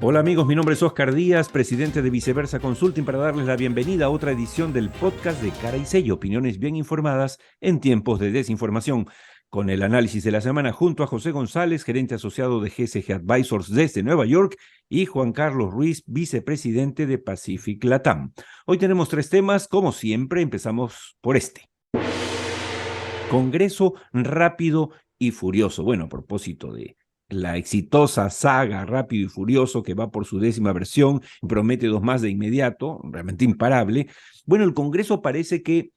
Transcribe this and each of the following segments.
Hola amigos, mi nombre es Oscar Díaz, presidente de Viceversa Consulting, para darles la bienvenida a otra edición del podcast de Cara y Sello, opiniones bien informadas en tiempos de desinformación, con el análisis de la semana junto a José González, gerente asociado de GSG Advisors desde Nueva York, y Juan Carlos Ruiz, vicepresidente de Pacific Latam. Hoy tenemos 3 temas, como siempre, empezamos por este. Congreso rápido y furioso. Bueno, a propósito de la exitosa saga Rápido y Furioso, que va por su 10ª versión, promete 2 más de inmediato, realmente imparable. Bueno, el Congreso parece que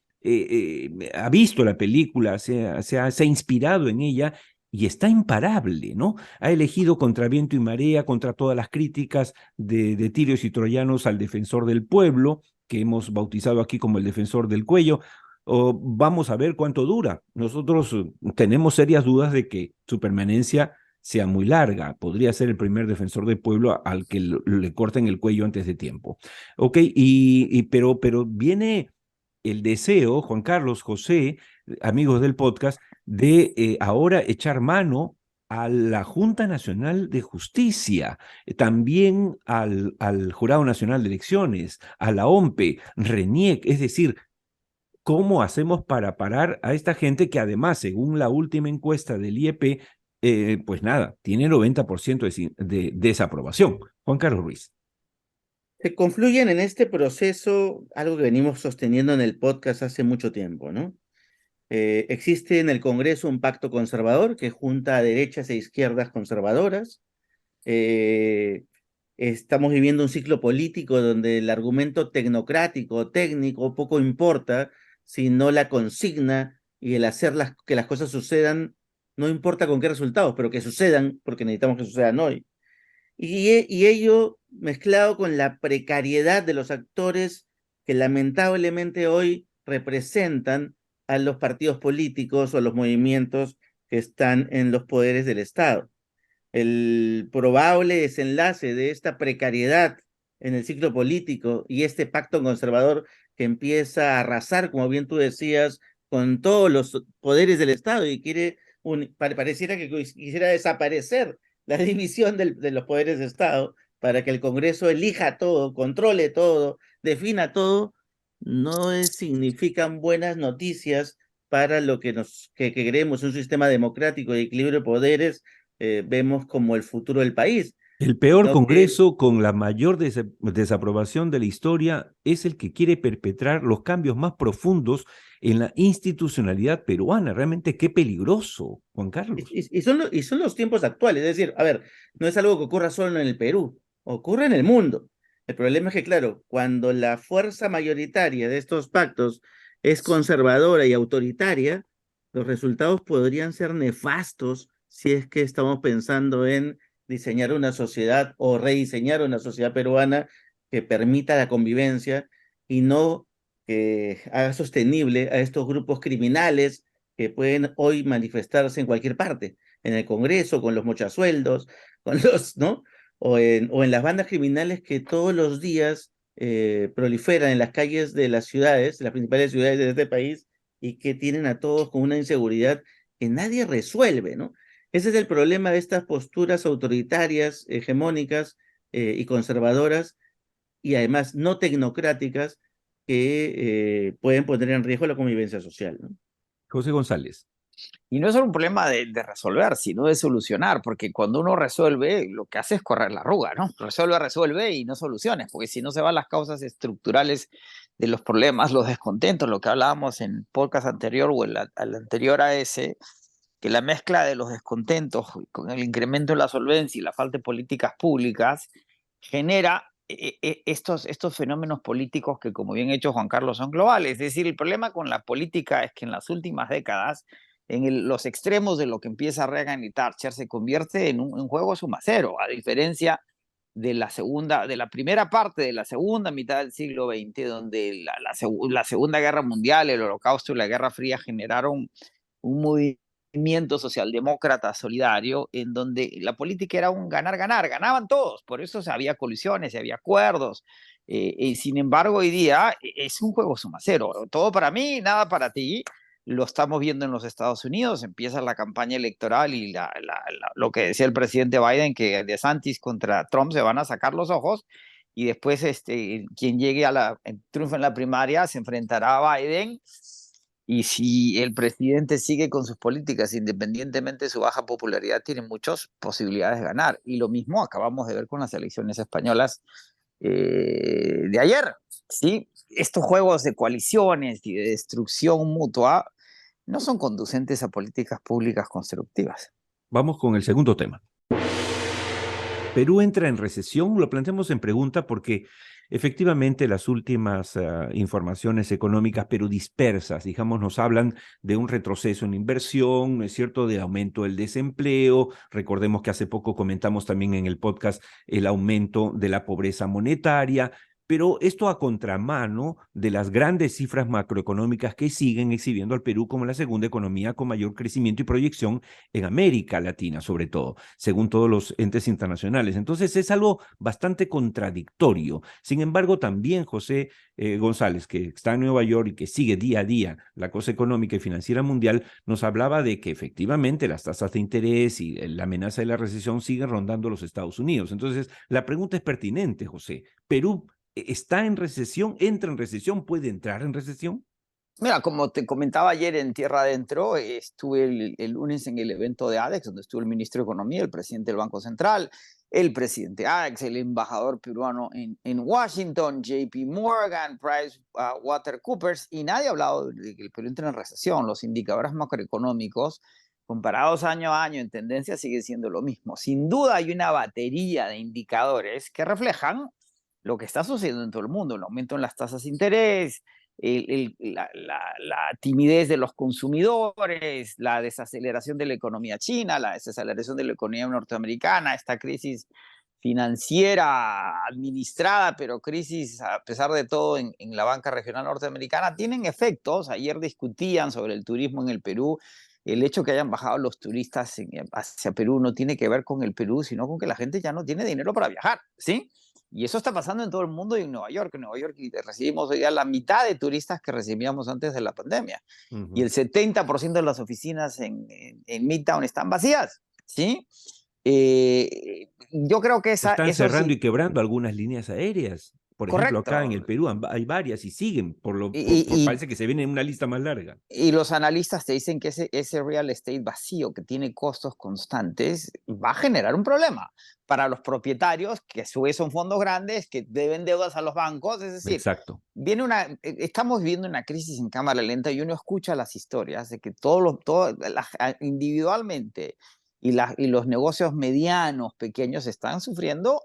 ha visto la película, se ha inspirado en ella y está imparable, ¿no? Ha elegido contra viento y marea, contra todas las críticas de tirios y troyanos al defensor del pueblo, que hemos bautizado aquí como el defensor del cuello. Vamos a ver cuánto dura. Nosotros tenemos serias dudas de que su permanencia sea muy larga. Podría ser el primer defensor del pueblo al que le corten el cuello antes de tiempo. Ok, pero viene el deseo, Juan Carlos, José, amigos del podcast, de ahora echar mano a la Junta Nacional de Justicia, también al Jurado Nacional de Elecciones, a la OMPE, RENIEC, es decir, ¿cómo hacemos para parar a esta gente que además, según la última encuesta del IEP, pues nada, tiene 90% de desaprobación? Juan Carlos Ruiz. Se confluyen en este proceso algo que venimos sosteniendo en el podcast hace mucho tiempo, ¿no? Existe en el Congreso un pacto conservador que junta a derechas e izquierdas conservadoras. Eh, Estamos viviendo un ciclo político donde el argumento tecnocrático, técnico, poco importa, sino la consigna y el hacer que las cosas sucedan, no importa con qué resultados, pero que sucedan, porque necesitamos que sucedan hoy. Y ello mezclado con la precariedad de los actores que lamentablemente hoy representan a los partidos políticos o a los movimientos que están en los poderes del Estado. El probable desenlace de esta precariedad en el ciclo político y este pacto conservador que empieza a arrasar, como bien tú decías, con todos los poderes del Estado y pareciera que quisiera desaparecer la división de los poderes de Estado para que el Congreso elija todo, controle todo, defina todo, significan buenas noticias para lo que queremos, un sistema democrático de equilibrio de poderes. Vemos como el futuro del país, El peor sino que Congreso con la mayor desaprobación de la historia es el que quiere perpetrar los cambios más profundos en la institucionalidad peruana. Realmente qué peligroso, Juan Carlos. y son los tiempos actuales. Es decir, a ver, no es algo que ocurra solo en el Perú, ocurre en el mundo. El problema es que, claro, cuando la fuerza mayoritaria de estos pactos es conservadora y autoritaria, los resultados podrían ser nefastos si es que estamos pensando en diseñar una sociedad o rediseñar una sociedad peruana que permita la convivencia y no que haga sostenible a estos grupos criminales que pueden hoy manifestarse en cualquier parte, en el Congreso, con los mochasueldos, con los, ¿no? O en las bandas criminales que todos los días proliferan en las calles de las ciudades, las principales ciudades de este país, y que tienen a todos con una inseguridad que nadie resuelve, ¿no? Ese es el problema de estas posturas autoritarias, hegemónicas y conservadoras, y además no tecnocráticas, que pueden poner en riesgo la convivencia social, ¿no? José González. Y no es solo un problema de resolver, sino de solucionar, porque cuando uno resuelve, lo que hace es correr la arruga, ¿no? Resuelve y no soluciones, porque si no se van las causas estructurales de los problemas, los descontentos, lo que hablábamos en el podcast anterior o al anterior a ese, que la mezcla de los descontentos con el incremento de la solvencia y la falta de políticas públicas genera estos fenómenos políticos que, como bien ha hecho Juan Carlos, son globales. Es decir, el problema con la política es que en las últimas décadas, los extremos de lo que empieza Reagan y Thatcher se convierte en un juego suma cero, a diferencia de la primera parte de la segunda mitad del siglo XX, donde la Segunda Guerra Mundial, el Holocausto y la Guerra Fría generaron un movimiento socialdemócrata solidario en donde la política era un ganar-ganar, ganaban todos, por eso había colisiones y había acuerdos. Sin embargo, hoy día es un juego suma cero, todo para mí, nada para ti. lo estamos viendo en los Estados Unidos, empieza la campaña electoral y lo que decía el presidente Biden, que DeSantis contra Trump se van a sacar los ojos, y después quien llegue triunfo en la primaria se enfrentará a Biden, y si el presidente sigue con sus políticas, independientemente de su baja popularidad, tiene muchas posibilidades de ganar. Y lo mismo acabamos de ver con las elecciones españolas de ayer, ¿sí? Estos juegos de coaliciones y de destrucción mutua no son conducentes a políticas públicas constructivas. Vamos con el segundo tema. Perú entra en recesión, lo planteamos en pregunta porque efectivamente las últimas informaciones económicas, pero dispersas, digamos, nos hablan de un retroceso en inversión, ¿no es cierto?, de aumento del desempleo. Recordemos que hace poco comentamos también en el podcast el aumento de la pobreza monetaria, pero esto a contramano de las grandes cifras macroeconómicas que siguen exhibiendo al Perú como la segunda economía con mayor crecimiento y proyección en América Latina, sobre todo, según todos los entes internacionales. Entonces es algo bastante contradictorio. Sin embargo, también José González, que está en Nueva York y que sigue día a día la cosa económica y financiera mundial, nos hablaba de que efectivamente las tasas de interés y la amenaza de la recesión siguen rondando los Estados Unidos. Entonces, la pregunta es pertinente, José. ¿Perú está en recesión, entra en recesión, puede entrar en recesión? Mira, como te comentaba ayer en Tierra Adentro, estuve el lunes en el evento de ADEX, donde estuvo el ministro de Economía, el presidente del Banco Central, el presidente ADEX, el embajador peruano en Washington, JP Morgan, PricewaterhouseCoopers, y nadie ha hablado de que el Perú entra en recesión. Los indicadores macroeconómicos, comparados año a año en tendencia, sigue siendo lo mismo. Sin duda hay una batería de indicadores que reflejan lo que está sucediendo en todo el mundo, el aumento en las tasas de interés, la timidez de los consumidores, la desaceleración de la economía china, la desaceleración de la economía norteamericana, esta crisis financiera administrada, pero crisis a pesar de todo en la banca regional norteamericana, tienen efectos. Ayer discutían sobre el turismo en el Perú. El hecho que hayan bajado los turistas hacia Perú no tiene que ver con el Perú, sino con que la gente ya no tiene dinero para viajar, ¿sí? Y eso está pasando en todo el mundo y en Nueva York. En Nueva York recibimos hoy día la mitad de turistas que recibíamos antes de la pandemia. Y el 70% de las oficinas en Midtown están vacías, ¿sí? Yo creo que Están eso cerrando sí. y quebrando algunas líneas aéreas. Por ejemplo, acá en el Perú hay varias y siguen, parece que se viene en una lista más larga. Y los analistas te dicen que ese real estate vacío que tiene costos constantes va a generar un problema para los propietarios, que a su vez son fondos grandes, que deben deudas a los bancos. Es decir, exacto, estamos viviendo una crisis en cámara lenta y uno escucha las historias de que individualmente y los negocios medianos, pequeños, están sufriendo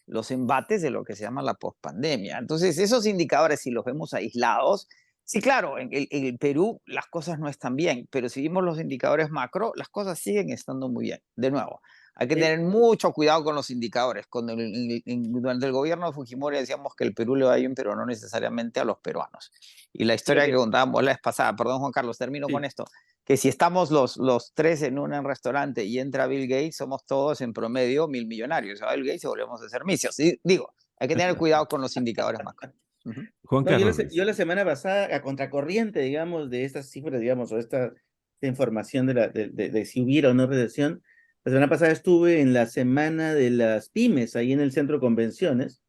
los embates de lo que se llama la pospandemia. Entonces, esos indicadores, si los vemos aislados, sí, claro, en el Perú las cosas no están bien, pero si vimos los indicadores macro, las cosas siguen estando muy bien. De nuevo, hay que tener mucho cuidado con los indicadores. Durante el gobierno de Fujimori decíamos que el Perú le va bien, pero no necesariamente a los peruanos. Y la historia que contábamos la vez pasada, perdón Juan Carlos, termino con esto, que si estamos los tres en un restaurante y entra Bill Gates, somos todos en promedio 1.000 millonarios. Se va Bill Gates y volvemos a ser misios. ¿Sí? Digo, hay que tener cuidado con los indicadores macro. Juan Carlos. Yo la semana pasada, a contracorriente, digamos, de estas cifras, digamos, o esta información de si hubiera o no recesión, la semana pasada estuve en la semana de las pymes, ahí en el centro de convenciones.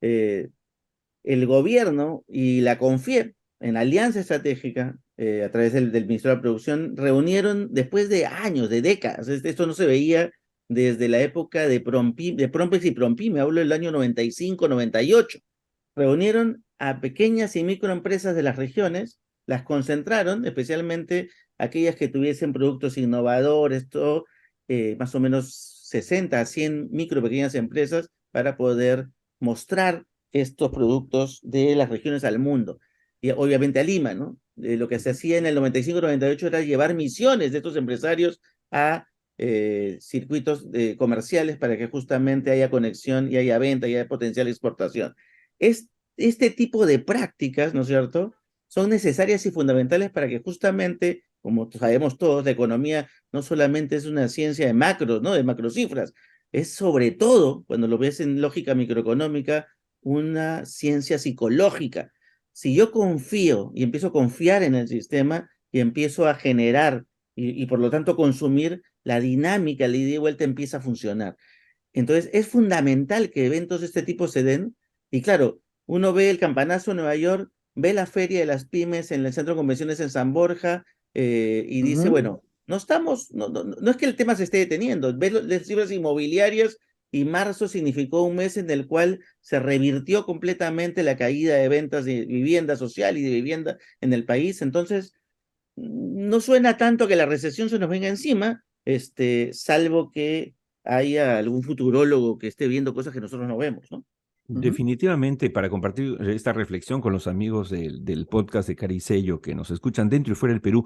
El gobierno y la CONFIEP, en alianza estratégica, a través del Ministerio de Producción, reunieron después de años, de décadas. Esto no se veía desde la época de Prompex y Prompime, hablo del año 95, 98. Reunieron a pequeñas y microempresas de las regiones, las concentraron, especialmente aquellas que tuviesen productos innovadores, más o menos 60 a 100 micro pequeñas empresas para poder mostrar estos productos de las regiones al mundo. Y obviamente a Lima, ¿no? Lo que se hacía en el 95-98 era llevar misiones de estos empresarios a circuitos comerciales para que justamente haya conexión y haya venta y haya potencial de exportación. Este tipo de prácticas, ¿no es cierto?, son necesarias y fundamentales para que justamente, como sabemos todos, la economía no solamente es una ciencia de macros, ¿no?, de macrocifras, es sobre todo, cuando lo ves en lógica microeconómica, una ciencia psicológica. Si yo confío y empiezo a confiar en el sistema, y empiezo a generar y por lo tanto consumir, la dinámica, la ida y vuelta empieza a funcionar. Entonces, es fundamental que eventos de este tipo se den. Y claro, uno ve el campanazo en Nueva York, ve la feria de las pymes en el centro de convenciones en San Borja, y dice, Ujú. bueno, no es que el tema se esté deteniendo, ve las cifras inmobiliarias y marzo significó un mes en el cual se revirtió completamente la caída de ventas de vivienda social y de vivienda en el país. Entonces, no suena tanto que la recesión se nos venga encima, salvo que haya algún futurólogo que esté viendo cosas que nosotros no vemos, ¿no? Ujú. Definitivamente, para compartir esta reflexión con los amigos del podcast de Caricello que nos escuchan dentro y fuera del Perú,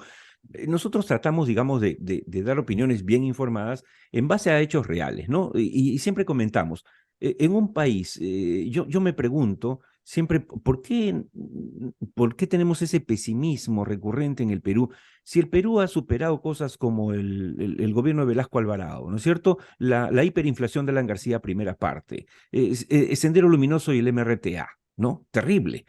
nosotros tratamos, digamos, de dar opiniones bien informadas en base a hechos reales, ¿no? Y siempre comentamos, en un país, yo me pregunto siempre, ¿por qué tenemos ese pesimismo recurrente en el Perú? Si el Perú ha superado cosas como el gobierno de Velasco Alvarado, ¿no es cierto? La hiperinflación de Alan García, primera parte, Sendero Luminoso y el MRTA, ¿no? Terrible,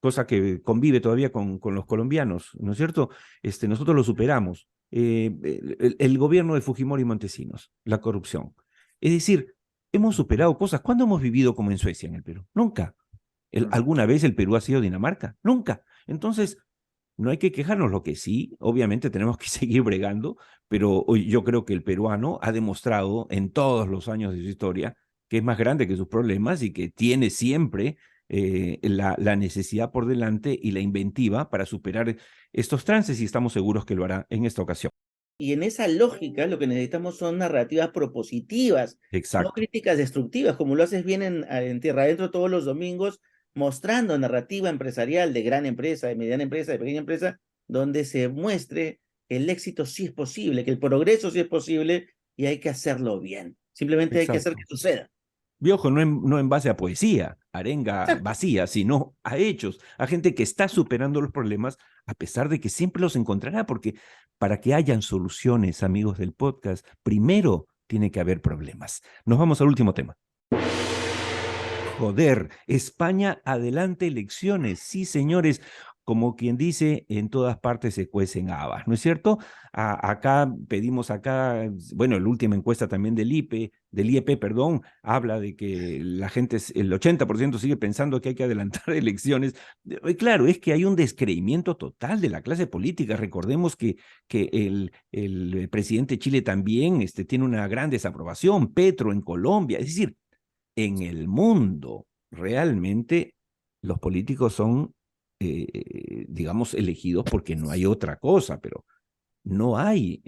cosa que convive todavía con los colombianos, ¿no es cierto? Nosotros lo superamos. El gobierno de Fujimori y Montesinos, la corrupción. Es decir, hemos superado cosas. ¿Cuándo hemos vivido como en Suecia en el Perú? Nunca. ¿Alguna vez el Perú ha sido Dinamarca? Nunca. Entonces, no hay que quejarnos, lo que sí, obviamente tenemos que seguir bregando, pero hoy yo creo que el peruano ha demostrado en todos los años de su historia que es más grande que sus problemas y que tiene siempre la necesidad por delante y la inventiva para superar estos trances y estamos seguros que lo hará en esta ocasión. Y en esa lógica lo que necesitamos son narrativas propositivas, no Exacto, críticas destructivas, como lo haces bien en Tierra Adentro todos los domingos, mostrando narrativa empresarial de gran empresa, de mediana empresa, de pequeña empresa, donde se muestre que el éxito sí es posible, que el progreso sí es posible y hay que hacerlo bien. Simplemente hay que hacer que exacto. suceda. Viejo, no en base a poesía, arenga vacía, sino a hechos, a gente que está superando los problemas, a pesar de que siempre los encontrará, porque para que hayan soluciones, amigos del podcast, primero tiene que haber problemas. Nos vamos al último tema. Joder, España adelante elecciones. Sí, señores, como quien dice, en todas partes se cuecen habas, ¿no es cierto? Acá pedimos acá, bueno, la última encuesta también del IEP, perdón, habla de que la gente, el 80% sigue pensando que hay que adelantar elecciones. Claro, es que hay un descreimiento total de la clase política. Recordemos que el presidente de Chile también tiene una gran desaprobación, Petro en Colombia, es decir, en el mundo, realmente los políticos son, digamos, elegidos porque no hay otra cosa, pero no hay,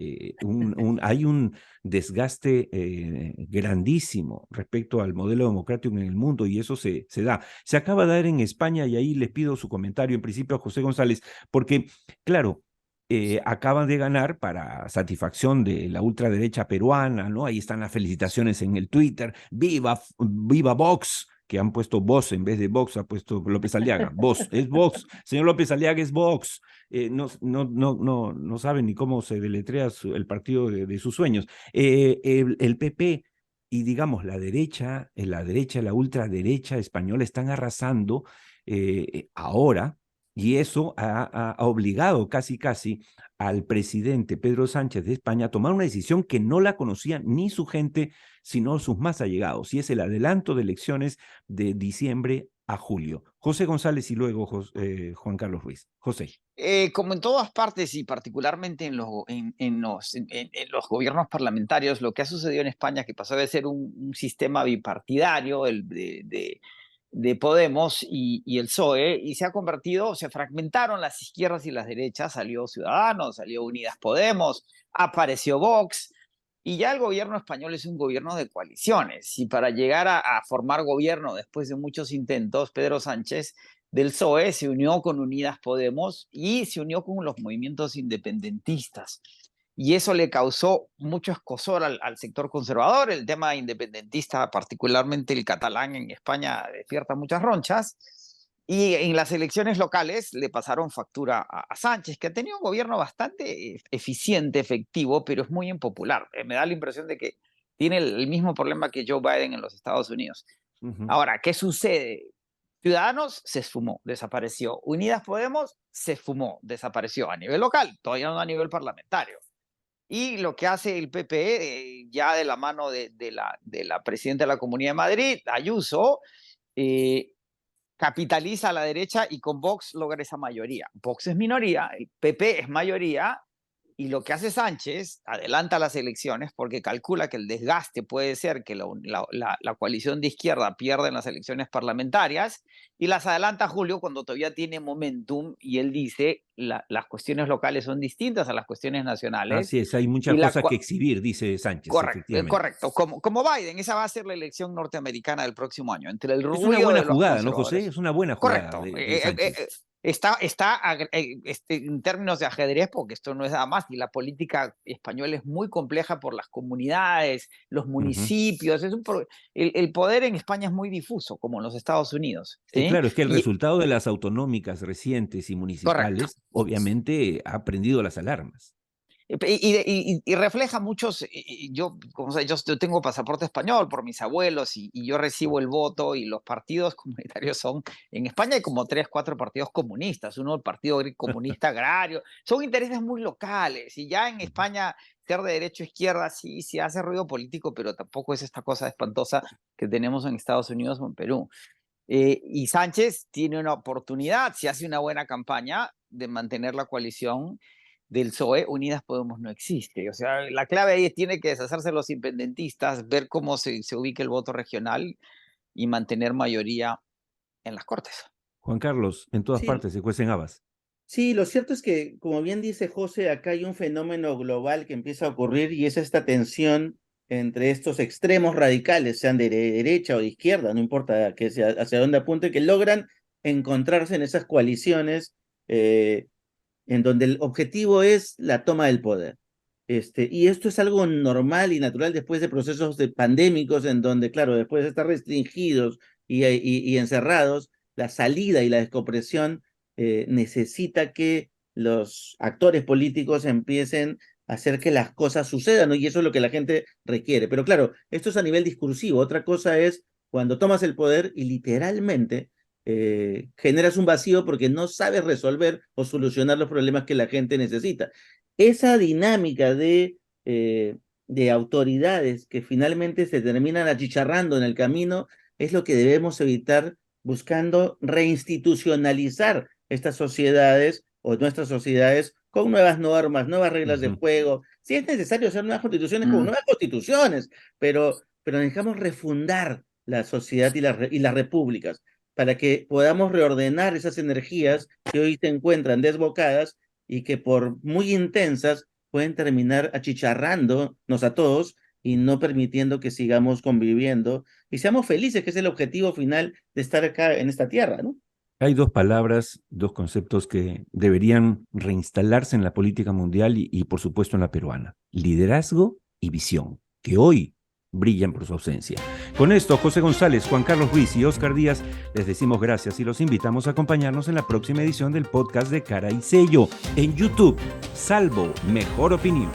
hay un desgaste grandísimo respecto al modelo democrático en el mundo y eso se da. Se acaba de dar en España y ahí les pido su comentario en principio a José González, porque, claro, acaban de ganar para satisfacción de la ultraderecha peruana, ¿no? Ahí están las felicitaciones en el Twitter, viva Vox, que han puesto Vox en vez de Vox, ha puesto López Aliaga, Vox, es Vox, señor López Aliaga es Vox, no saben ni cómo se deletrea el partido de sus sueños. El PP y digamos la derecha, la ultraderecha española están arrasando ahora y eso ha obligado casi al presidente Pedro Sánchez de España a tomar una decisión que no la conocía ni su gente, sino sus más allegados, y es el adelanto de elecciones de diciembre a julio. José González y luego Juan Carlos Ruiz. José. Como en todas partes y particularmente en los gobiernos parlamentarios, lo que ha sucedido en España, que pasó de ser un sistema bipartidario, de Podemos y el PSOE, y se ha convertido, se fragmentaron las izquierdas y las derechas, salió Ciudadanos, salió Unidas Podemos, apareció Vox, y ya el gobierno español es un gobierno de coaliciones, y para llegar a formar gobierno después de muchos intentos, Pedro Sánchez del PSOE se unió con Unidas Podemos y se unió con los movimientos independentistas. Y eso le causó mucho escozor al sector conservador. El tema independentista, particularmente el catalán en España, despierta muchas ronchas. Y en las elecciones locales le pasaron factura a Sánchez, que ha tenido un gobierno bastante eficiente, efectivo, pero es muy impopular. Me da la impresión de que tiene el mismo problema que Joe Biden en los Estados Unidos. Uh -huh. Ahora, ¿qué sucede? Ciudadanos se esfumó, desapareció. Unidas Podemos se esfumó, desapareció a nivel local, todavía no a nivel parlamentario. Y lo que hace el PP, ya de la mano de la presidenta de la Comunidad de Madrid, Ayuso, capitaliza a la derecha y con Vox logra esa mayoría. Vox es minoría, el PP es mayoría, y lo que hace Sánchez, adelanta las elecciones porque calcula que el desgaste puede ser que la coalición de izquierda pierda en las elecciones parlamentarias, y las adelanta a julio cuando todavía tiene momentum, y él dice las cuestiones locales son distintas a las cuestiones nacionales. Así es, hay muchas cosas que exhibir, dice Sánchez. Correcto, como Biden, esa va a ser la elección norteamericana del próximo año. Entre el es una buena jugada, ¿no, José? Es una buena jugada. Correcto. De Sánchez. Está en términos de ajedrez, porque esto no es nada más, y la política española es muy compleja por las comunidades, los municipios. El poder en España es muy difuso, como en los Estados Unidos. ¿Sí? Claro, es que el resultado de las autonómicas recientes y municipales, obviamente, ha prendido las alarmas. Y refleja muchos, yo tengo pasaporte español por mis abuelos, y yo recibo el voto, y los partidos comunitarios son, en España hay como 3, 4 partidos comunistas, uno el Partido Comunista Agrario, son intereses muy locales, y ya en España ser de derecha o izquierda sí hace ruido político, pero tampoco es esta cosa espantosa que tenemos en Estados Unidos o en Perú. Y Sánchez tiene una oportunidad, si hace una buena campaña, de mantener la coalición del PSOE. Unidas Podemos no existe. O sea, la clave ahí tiene que deshacerse los independentistas, ver cómo se ubica el voto regional y mantener mayoría en las Cortes. Juan Carlos, en todas partes se cuecen habas. Sí, lo cierto es que, como bien dice José, acá hay un fenómeno global que empieza a ocurrir, y es esta tensión entre estos extremos radicales, sean de derecha o de izquierda, no importa que sea, hacia dónde apunte, que logran encontrarse en esas coaliciones en donde el objetivo es la toma del poder. Y esto es algo normal y natural después de procesos pandémicos, en donde, claro, después de estar restringidos y encerrados, la salida y la descompresión necesita que los actores políticos empiecen a hacer que las cosas sucedan, ¿no? Y eso es lo que la gente requiere. Pero claro, esto es a nivel discursivo. Otra cosa es cuando tomas el poder y literalmente generas un vacío porque no sabes resolver o solucionar los problemas que la gente necesita. Esa dinámica de autoridades que finalmente se terminan achicharrando en el camino es lo que debemos evitar, buscando reinstitucionalizar estas sociedades o nuestras sociedades con nuevas normas, nuevas reglas de juego. Si es necesario hacer nuevas constituciones con nuevas constituciones, pero necesitamos refundar la sociedad y las repúblicas para que podamos reordenar esas energías que hoy se encuentran desbocadas y que por muy intensas pueden terminar achicharrándonos a todos y no permitiendo que sigamos conviviendo y seamos felices, que es el objetivo final de estar acá en esta tierra, ¿no? Hay dos palabras, dos conceptos que deberían reinstalarse en la política mundial y por supuesto en la peruana: liderazgo y visión, que hoy brillan por su ausencia. Con esto, José González, Juan Carlos Ruiz y Óscar Díaz les decimos gracias y los invitamos a acompañarnos en la próxima edición del podcast de Cara y Sello en YouTube, Salvo Mejor Opinión.